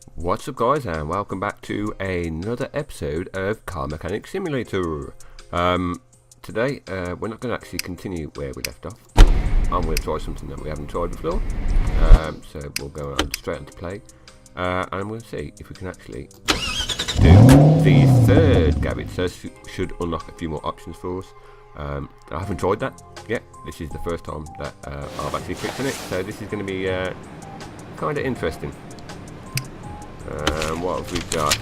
What's up guys, and welcome back to another episode of Car Mechanic Simulator. Today we're not going to actually continue where we left off. I'm going to try something that we haven't tried before. So we'll go on straight into play, and I'm going to see if we can actually do the third garage. So this should unlock a few more options for us. I haven't tried that yet. This is the first time that I've actually clicked on it, so this is going to be kind of interesting. What have we got?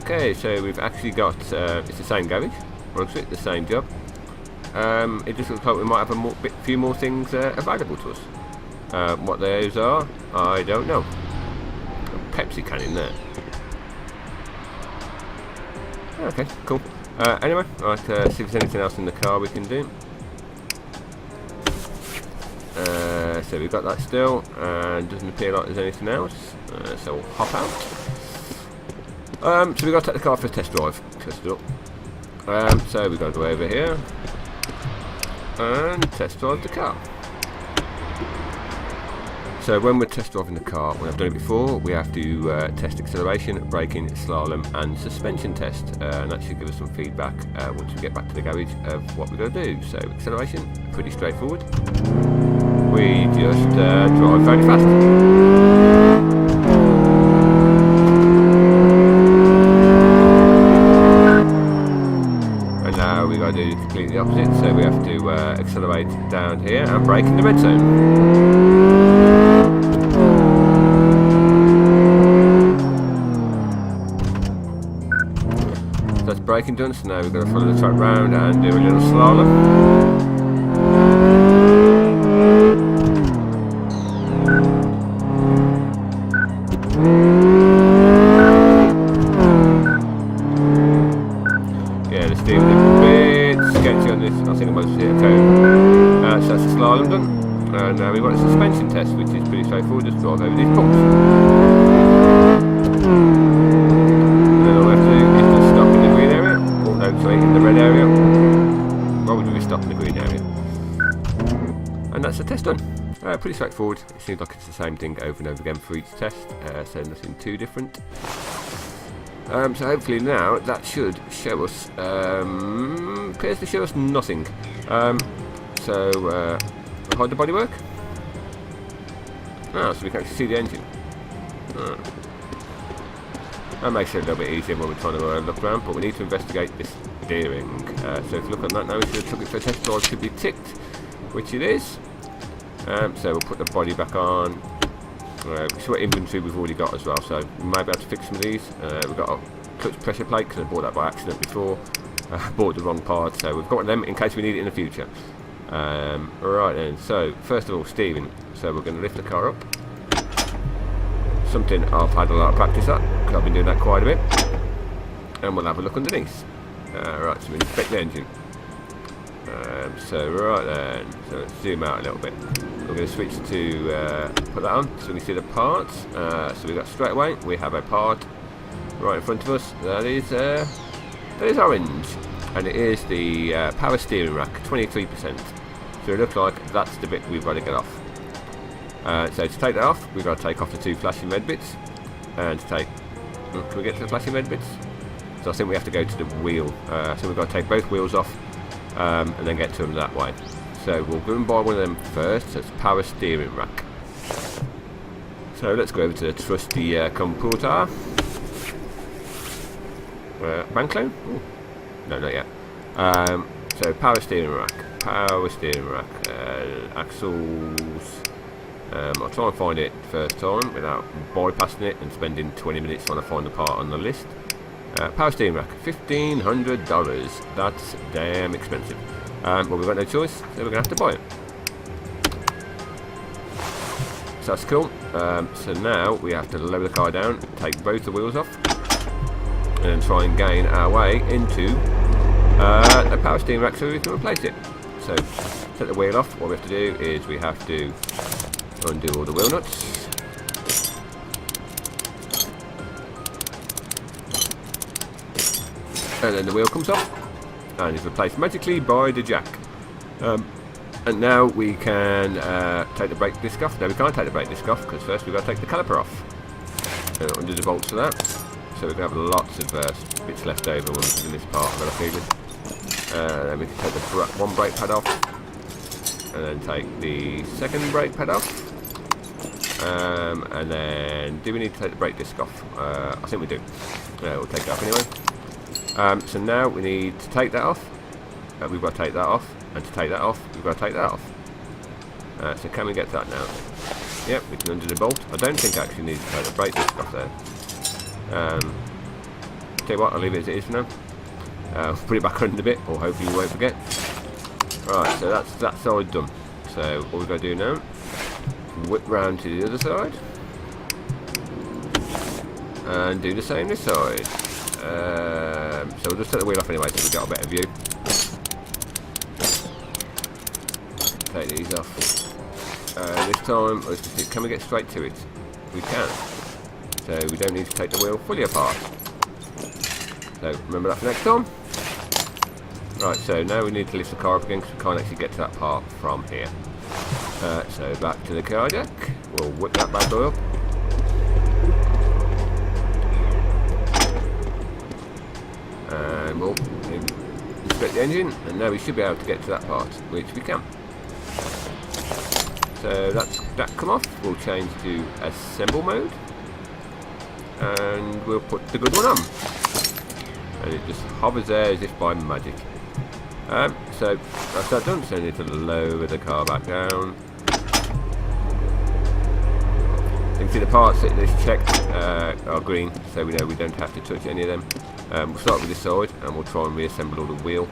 Okay, so we've actually got it's the same garage, the same job. It just looks like we might have a few more things available to us. What those are, I don't know. A Pepsi can in there. Okay, cool. Anyway, right, see if there's anything else in the car we can do. So we've got that still, and doesn't appear like there's anything else. So we'll hop out. So we've got to take the car for a test drive. Test it up. So we've got to go over here and test drive the car. So when we're test driving the car, when I've done it before, we have to test acceleration, braking, slalom and suspension test, and that should give us some feedback once we get back to the garage of what we're going to do. So acceleration, pretty straightforward. We just drive very fast. And now we got to do completely the opposite, so we have to accelerate down here and brake in the red zone. So that's braking done, so now we've got to follow the track round and do a little slalom. So that's the slalom done, and now we've got a suspension test, which is pretty straightforward. Just drive over these bumps, and then all we have to do is just stop in the green area, or no, sorry, in the red area. Why would we stop in the green area? And that's the test done. Pretty straightforward. It seems like it's the same thing over and over again for each test, so nothing too different. So hopefully now that should show us, appears to show us nothing. So how did the body work? So we can actually see the engine. That makes it a little bit easier when we're trying to look around, but we need to investigate this steering. So if you look at that now, we should have took it for a test drive, should be ticked, which it is. So we'll put the body back on. See what inventory we've already got as well, so we might be able to fix some of these. We've got a clutch pressure plate because I bought that by accident before. I bought the wrong part, so we've got them in case we need it in the future. Right then, so first of all, steering. So we're going to lift the car up. Something I've had a lot of practice at, because I've been doing that quite a bit. And we'll have a look underneath. Right, so we inspect the engine. So right then, so let's zoom out a little bit. We're going to switch to put that on so we can see the parts. So we've got straight away, we have a part right in front of us. That is orange, and it is the power steering rack, 23%. So it looks like that's the bit we've got to get off. So to take that off, we've got to take off the two flashing red bits. And to take, can we get to the flashing red bits? So I think we have to go to the wheel. So we've got to take both wheels off. And then get to them that way. So we'll go and buy one of them first. So it's power steering rack. So let's go over to the trusty computer. Bank loan? Ooh. No, not yet. So power steering rack. Axles. I'll try and find it first time without bypassing it and spending 20 minutes trying to find the part on the list. Power steering rack, $1,500. That's damn expensive. Well, we've got no choice, so we're going to have to buy it. So that's cool. So now we have to lower the car down, take both the wheels off, and then try and gain our way into the power steering rack so we can replace it. So, take the wheel off. What we have to do is we have to undo all the wheel nuts. And then the wheel comes off and is replaced magically by the jack. And now we can take the brake disc off. No, we can't take the brake disc off because first we've got to take the caliper off. under the bolts for that. So we're going to have lots of bits left over in this part, I've got a feeling. Then we can take the one brake pad off, and then take the second brake pad off. And then, do we need to take the brake disc off? I think we do. We'll take it off anyway. So now we need to take that off. We've got to take that off, and to take that off, we've got to take that off. So can we get that now? Yep, we can undo the bolt. I don't think I actually need to take the brake disc off there. Tell you what, I'll leave it as it is for now. Put it back on in a bit, or hopefully you won't forget. Right, so that's that side done. So all we've got to do now, whip round to the other side, and do the same this side. So we'll just take the wheel off anyway, so we've got a better view. Take these off. This time, let's just see, can we get straight to it? We can. So we don't need to take the wheel fully apart. So remember that for next time. Right, so now we need to lift the car up again because we can't actually get to that part from here. So back to the car deck. We'll whip that bad boy up. And we'll inspect the engine, and now we should be able to get to that part, which we can. So that's that come off. We'll change to assemble mode, and we'll put the good one on. And it just hovers there as if by magic. So that's that done. So I need to lower the car back down. You can see the parts that is checked are green, so we know we don't have to touch any of them. We'll start with this side, and we'll try and reassemble all the wheel.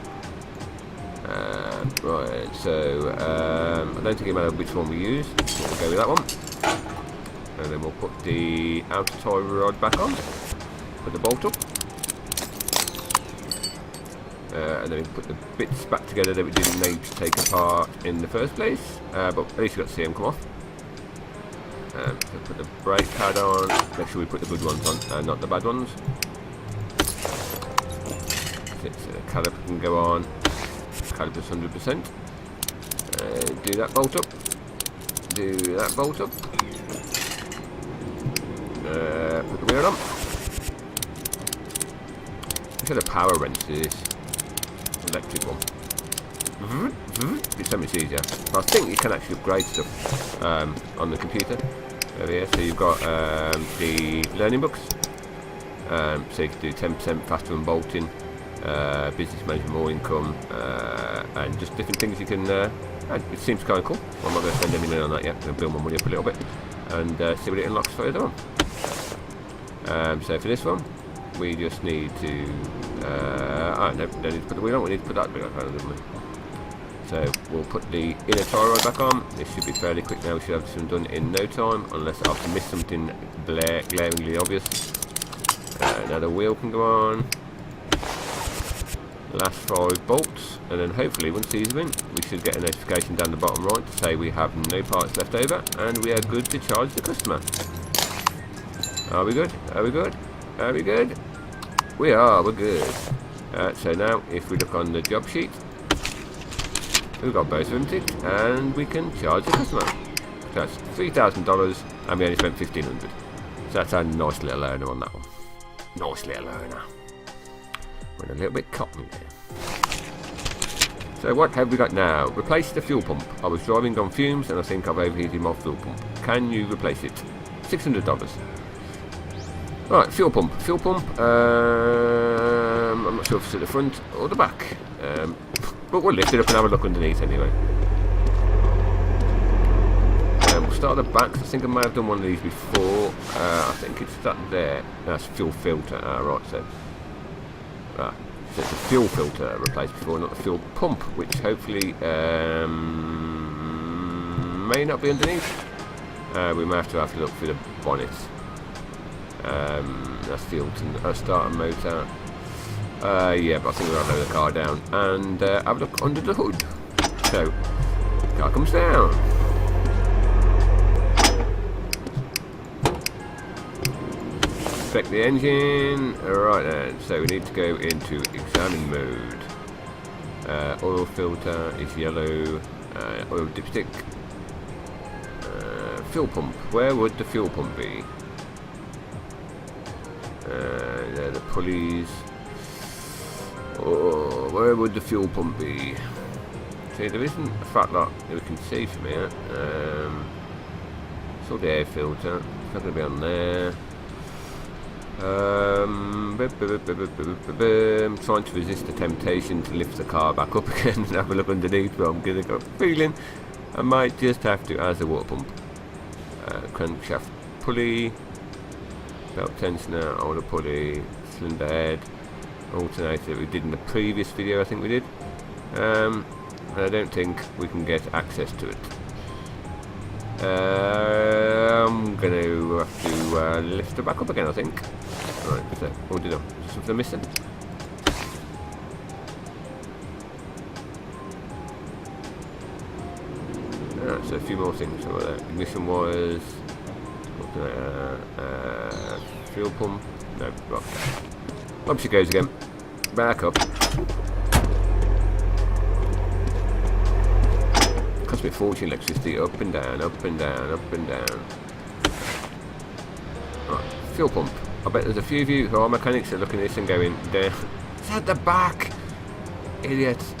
Right, so I don't think it matters which one we use. We'll go with that one, and then we'll put the outer tie rod back on. Put the bolt up. And then we put the bits back together that we didn't need to take apart in the first place, but at least we got to see them come off. So put the brake pad on, make sure we put the good ones on and not the bad ones. So the caliper can go on, caliper's 100%. Do that bolt up, do that bolt up, put the wheel on. Look at the power wrench to this electric one. It's so much easier. I think you can actually upgrade stuff on the computer over here. So you've got the learning books, so you can do 10% faster than bolting, business management, more income, and just different things you can. It seems kind of cool. Well, I'm not going to spend any money on that yet. I'm going to build my money up a little bit and see what it unlocks further on. So for this one, we just need to. No, don't need to put the wheel on. We need to put that wheel on, don't we? So we'll put the inner tie rod back on. This should be fairly quick now. We should have this one done in no time, unless I've missed something glaringly obvious. Now the wheel can go on. Last 5 bolts, and then hopefully once these are in, we should get a notification down the bottom right to say we have no parts left over, and we are good to charge the customer. Are we good? Are we good? Are we good? We are. We're good. So now, if we look on the job sheet, we've got both of them ticked, and we can charge the customer. So that's $3,000, and we only spent $1,500. So that's a nice little earner on that one. Nice little earner. We're a little bit cotton there. So what have we got now? Replace the fuel pump. I was driving on fumes, and I think I've overheated my fuel pump. Can you replace it? $600. Right, fuel pump. Fuel pump. I'm not sure if it's at the front or the back. But we'll lift it up and have a look underneath anyway. We'll start at the back. I think I may have done one of these before. I think it's that there. That's fuel filter. Right, so it's a fuel filter replaced before, not the fuel pump, which hopefully may not be underneath. We may have to look through the bonnet. That's the alternate starter motor. Yeah, but I think we'll have to lower the car down and have a look under the hood. So, the car comes down. Inspect the engine. Alright then, so we need to go into examine mode. Oil filter is yellow. Oil dipstick. Fuel pump. Where would the fuel pump be? Yeah, the pulleys. Oh, where would the fuel pump be? See, there isn't a fat lot that we can see from here. Saw the air filter. It's not going to be on there. I'm trying to resist the temptation to lift the car back up again and have a look underneath, but I'm going to go feeling I might just have to. As a water pump, crankshaft pulley, belt tensioner, older pulley, cylinder head, alternator. We did in the previous video, I think we did. And I don't think we can get access to it. I'm going to have to lift it back up again, I think. Right, what's that? Oh, did I? Something missing? So a few more things. So ignition wires, fuel pump. No, right. Up she goes again. Back up. Cost me a fortune electricity. Up and down, up and down, up and down. Right, fuel pump. I bet there's a few of you who are mechanics that are looking at this and going, down. It's at the back, idiots.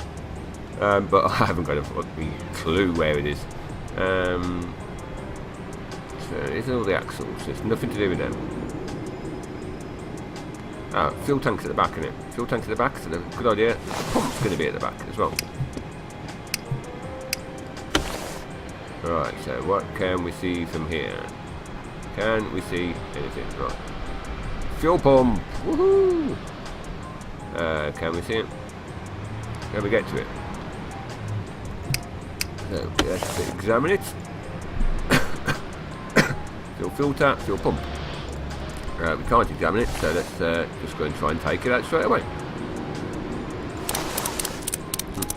But I haven't got a fucking clue where it is. So it's all the axles. There's nothing to do with them. Fuel tank's at the back, isn't it? Fuel tank's at the back, so the good idea. The pump's going to be at the back as well. Right, so what can we see from here? Can we see anything? Right. Fuel pump! Woohoo! Can we see it? Can we get to it? So let's examine it. Fuel filter, fuel pump. We can't examine it, so let's just go and try and take it out straight away.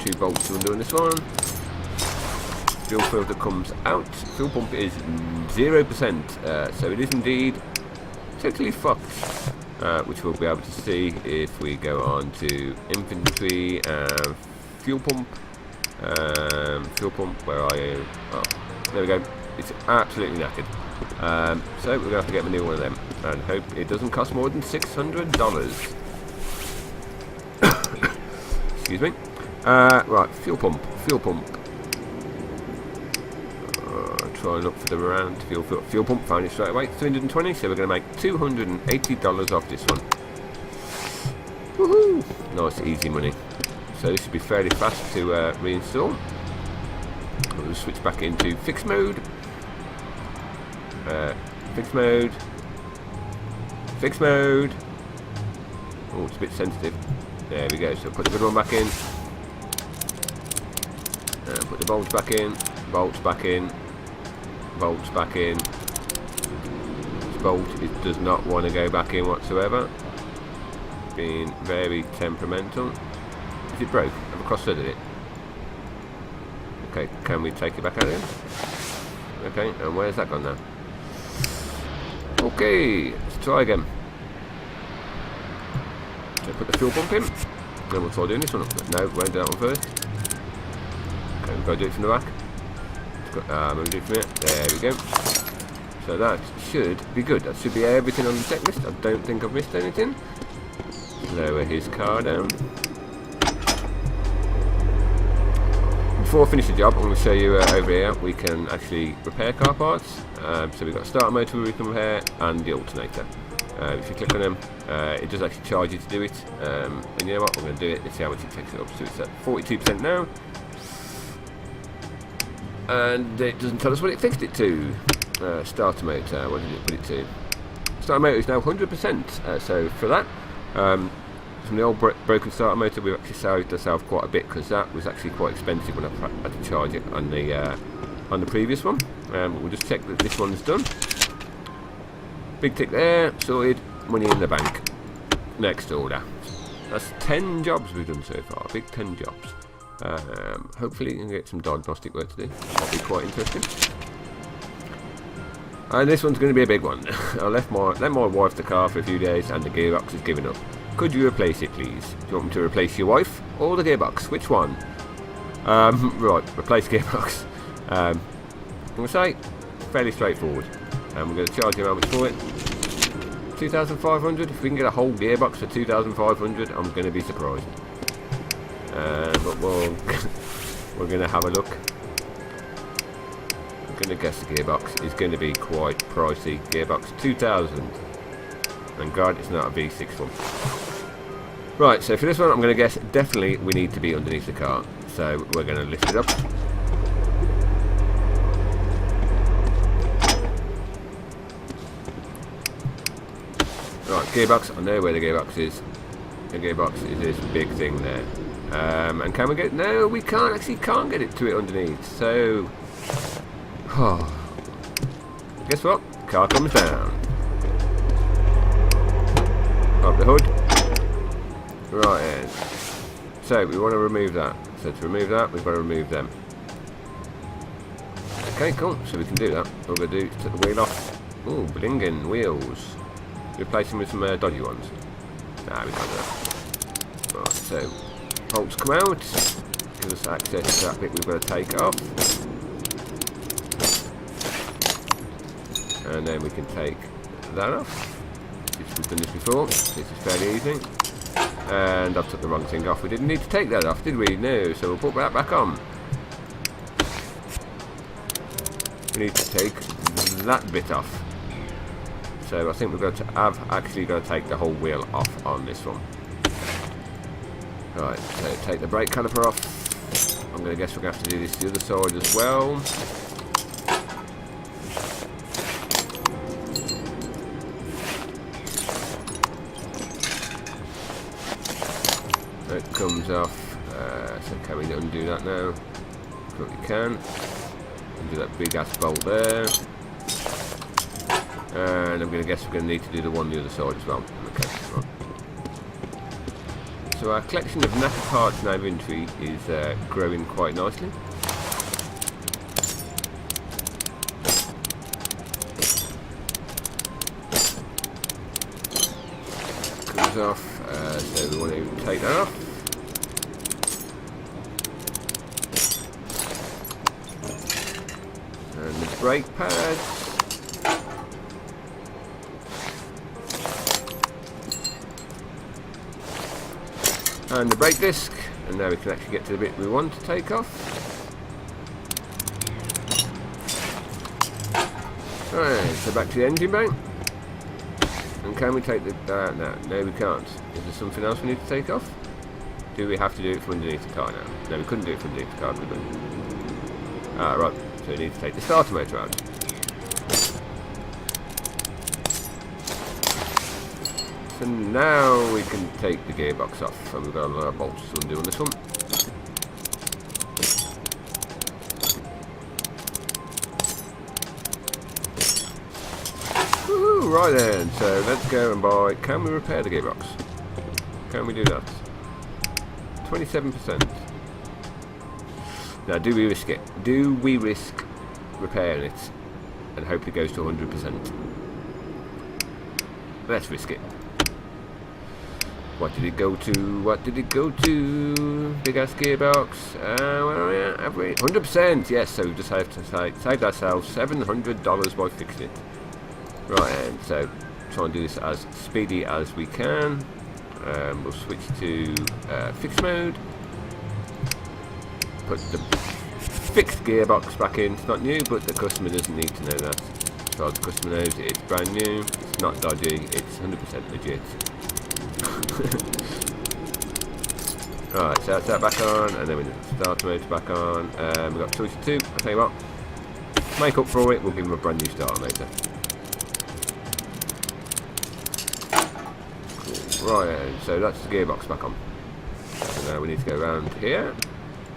2 bolts to undo on this one. Fuel filter comes out. Fuel pump is 0%, so it is indeed totally fucked, which we'll be able to see if we go on to inventory, fuel pump, where are you? Oh, there we go. It's absolutely knackered. So we're going to have to get a new one of them and hope it doesn't cost more than $600. Excuse me. Right, fuel pump. Try and look for the round fuel pump. Found it straight away. 320. So we're going to make $280 off this one. Woohoo! Nice, easy money. So this should be fairly fast to reinstall. We'll switch back into fixed mode. Fixed mode. Oh, it's a bit sensitive. There we go. So put the good one back in. Put the bolts back in. Bolts back in. Bolts back in. This bolt does not want to go back in whatsoever. Being very temperamental. Is it broke? Have I cross-threaded it? Okay, can we take it back out again? Okay, and where's that gone now? Okay, let's try again. So put the fuel pump in. Then we'll try doing this one. No, we won't do that one first. Okay, we've got to do it from the back. We'll do it from here. There we go. So that should be good. That should be everything on the checklist. I don't think I've missed anything. Lower his car down. Before I finish the job, I'm going to show you over here we can actually repair car parts. So we've got a starter motor we can repair and the alternator. If you click on them, it does actually charge you to do it. And you know what? I'm going to do it. Let's see how much it takes it up. So it's at 42% now. And it doesn't tell us what it fixed it to. Starter motor, what did it put it to? Starter motor is now 100%. So for that, from the old broken starter motor, we've actually saved ourselves quite a bit because that was actually quite expensive when I had to charge it on the previous one. We'll just check that this one's done. Big tick there, sorted, money in the bank. Next order. That's 10 jobs we've done so far, big 10 jobs. Hopefully you can get some diagnostic work to do. That'll be quite interesting. And this one's going to be a big one. I let my wife the car for a few days and the gearbox is giving up. Could you replace it, please? Do you want me to replace your wife or the gearbox? Which one? Right, replace gearbox. I'm going to say fairly straightforward. And we're going to charge him how much for it. 2,500. If we can get a whole gearbox for 2,500, I'm going to be surprised. But we're going to have a look. I'm going to guess the gearbox is going to be quite pricey. Gearbox 2,000. And God, it's not a V6 one. Right, so for this one, I'm going to guess definitely we need to be underneath the car. So we're going to lift it up. Right, gearbox. I know where the gearbox is. The gearbox is this big thing there. And can we get? No, we can't. Actually, can't get it to it underneath. So, guess what? Car comes down. Up the hood. Right, and so we want to remove that. So to remove that, we've got to remove them. Okay, cool. So we can do that. All we're going to do is take the wheel off. Oh, blinging wheels. Replace them with some dodgy ones. Nah, we can't do that. Right, so bolts come out. Give us access to that bit we've got to take off. And then we can take that off. We've done this before. This is fairly easy. And I've took the wrong thing off. We didn't need to take that off, did we? No. So we'll put that back on. We need to take that bit off. So I think we're going to actually going to take the whole wheel off on this one. Right, so take the brake caliper off. I'm going to guess we're going to have to do this the other side as well. It comes off. So can we undo that now? Sure we can. Undo that big ass bolt there. And I'm going to guess we're going to need to do the one on the other side as well. Okay, right. So our collection of knackered parts in our inventory is growing quite nicely. Comes off, so we want to take that off. And the brake pads. And the brake disc, and now we can actually get to the bit we want to take off. Right, so back to the engine bay. And can we take the... no we can't. Is there something else we need to take off? Do we have to do it from underneath the car now? No, we couldn't do it from underneath the car, could we? Ah, right, so we need to take the starter motor out. So now we can take the gearbox off, and we've got a lot of bolts to undo on this one. Woohoo, right then, so let's go and buy... Can we repair the gearbox? Can we do that? 27%. Now, do we risk it? Do we risk repairing it and hope it goes to 100%? Let's risk it. What did it go to? What did it go to? Big ass gearbox. Where are we at? Have we? 100%. Yes. So we just have to save ourselves $700 by fixing it. Right. And so try and do this as speedy as we can. We'll switch to fixed mode. Put the fixed gearbox back in. It's not new, but the customer doesn't need to know that. As far as the customer knows, it's brand new. It's not dodgy. It's 100% legit. Alright, so that's that back on, and then we need the starter motor back on. We've got choice 2. I'll tell you what, make up for it, we'll give him a brand new starter motor. Cool. Right, so that's the gearbox back on. So now we need to go around here,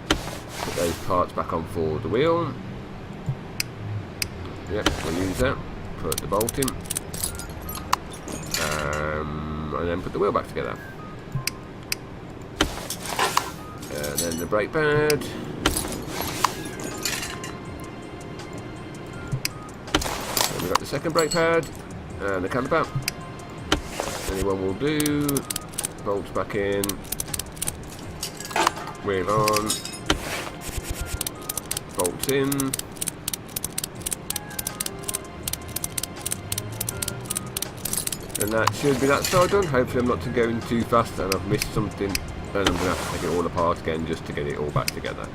put those parts back on for the wheel. Yep, we'll use that. Put the bolt in. And then put the wheel back together. And then the brake pad. And we've got the second brake pad. And the caliper. Anyone will do. Bolts back in. Wheel on. Bolts in. And that should be that side done. Hopefully I'm not going too fast and I've missed something and I'm going to have to take it all apart again just to get it all back together.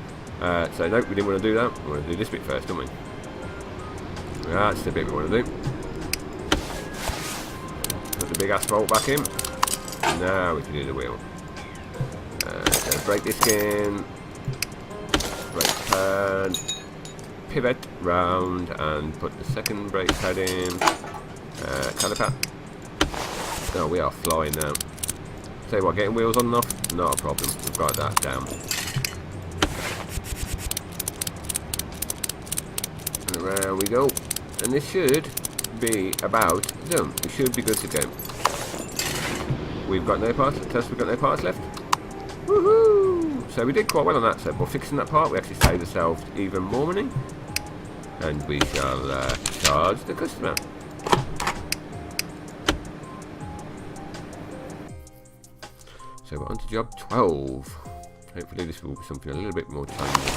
So no, we didn't want to do that. We want to do this bit first, don't we? That's the bit we want to do. Put the big asphalt back in. Now we can do the wheel. So break this in. Brake pad. Pivot round and put the second brake pad in. Caliper. Oh, we are flying now. Tell you what, getting wheels on and off, not a problem. We've got that down. And around we go. And this should be about done. We should be good to go. We've got no parts. Test we've got no parts left. Woohoo! So we did quite well on that. So by fixing that part, we actually saved ourselves even more money. And we shall charge the customer. So we're on to job 12. Hopefully this will be something a little bit more challenging.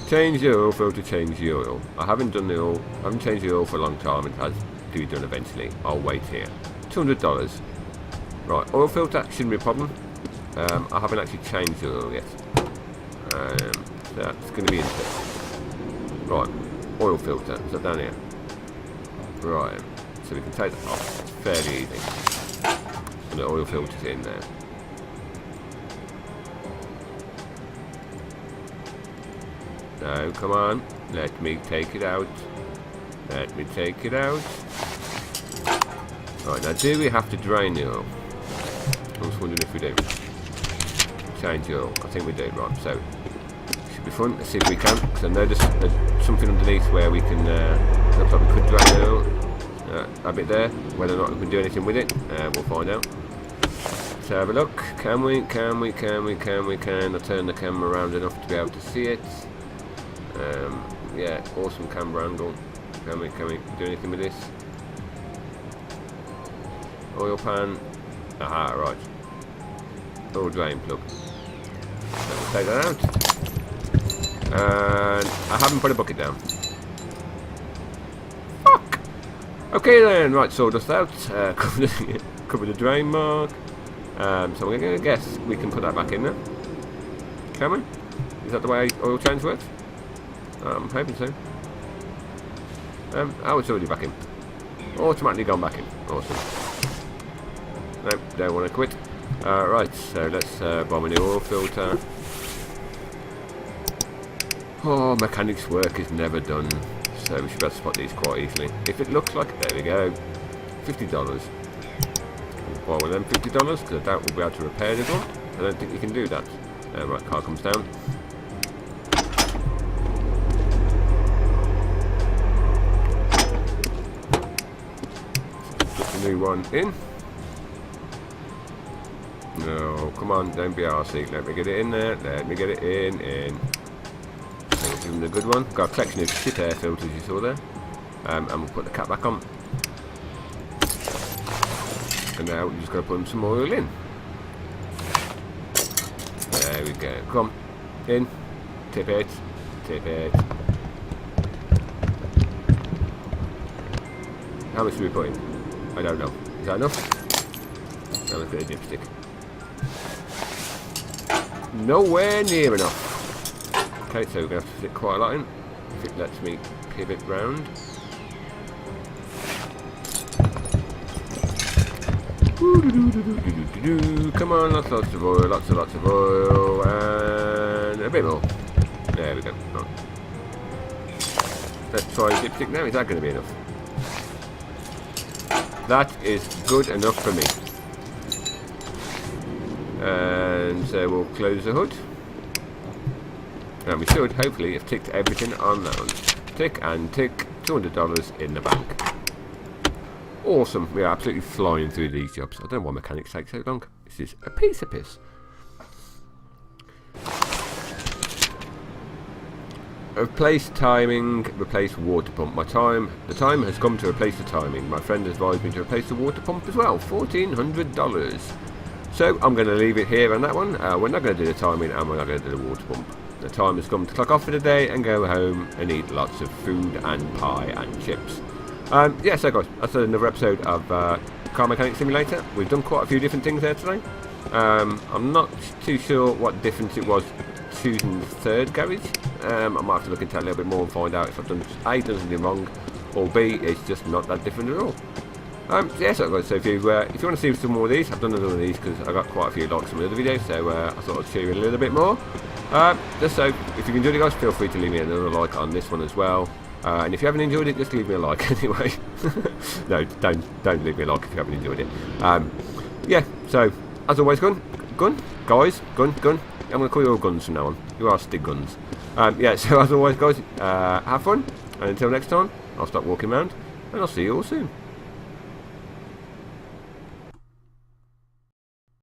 Change the oil filter, change the oil. I haven't done the oil, I haven't changed the oil for a long time. It has to be done eventually. I'll wait here. $200. Right, oil filter shouldn't be a problem. I haven't actually changed the oil yet. That's going to be interesting. Right, oil filter. Is that down here? Right, so we can take that off. It's fairly easy. And the oil filter's in there. No, come on. Let me take it out. Let me take it out. Right, now do we have to drain the oil? I was wondering if we do. Change the oil. I think we do, right. So, should be fun. Let's see if we can. Because I know there's something underneath where we can, looks like we could drain the oil. A bit there. Whether or not we can do anything with it, we'll find out. Let's have a look. Can we? I'll turn the camera around enough to be able to see it. Yeah, awesome camera angle. Can we do anything with this? Oil pan. Aha, right. Oil drain plug. So we'll take that out. And I haven't put a bucket down. Fuck! Okay then, right, sawdust out. Cover the drain mark. So we're going to guess we can put that back in there. Can we? Is that the way oil change works? I'm hoping so. Oh, it's already back in. Automatically gone back in. Awesome. Nope, don't want to quit. Right, so let's bomb a new oil filter. Oh, mechanics work is never done. So we should be able to spot these quite easily. If it looks like, there we go. $50. We'll buy one of them $50 because I doubt we'll be able to repair this one. I don't think you can do that. Right, car comes down. New one in. No, come on, don't be arsey. Let me get it in there. Let me get it in. Give him the good one. Got a collection of shit air filters you saw there. And we'll put the cap back on. And now we're just going to put some oil in. There we go. Come on. In. Tip it. Tip it. How much do we put in? I don't know. Is that enough? Now look at the dipstick. Nowhere near enough. Okay, so we're going to have to fit quite a lot in. If it lets me pivot round. Come on, lots of oil, lots of oil, and a bit more. There we go. Oh. Let's try dipstick now. Is that going to be enough? That is good enough for me. And so we'll close the hood. And we should hopefully have ticked everything on that one. Tick and tick. $200 in the bank. Awesome. We are absolutely flying through these jobs. I don't know why mechanics take so long. This is a piece of piss. Replace timing, replace water pump. The time has come to replace the timing. My friend advised me to replace the water pump as well. $1,400. So I'm going to leave it here on that one. We're not going to do the timing and we're not going to do the water pump. The time has come to clock off for the day and go home and eat lots of food and pie and chips. Yeah, so guys, that's another episode of Car Mechanic Simulator. We've done quite a few different things there today. I'm not too sure what difference it was choosing the third garage. I might have to look into that a little bit more and find out if I've done A, done something wrong, or B, it's just not that different at all. Yeah, so guys, so if you want to see some more of these, I've done another of these because I got quite a few likes on the other videos, so I thought I'd show you a little bit more. Just so, if you've enjoyed it guys, feel free to leave me another like on this one as well. And if you haven't enjoyed it, just leave me a like anyway. No, don't leave me a like if you haven't enjoyed it. Yeah, so, as always, guys, gun. I'm going to call you all guns from now on. You are stick guns. Yeah, so as always, guys, have fun. And until next time, I'll stop walking around, and I'll see you all soon.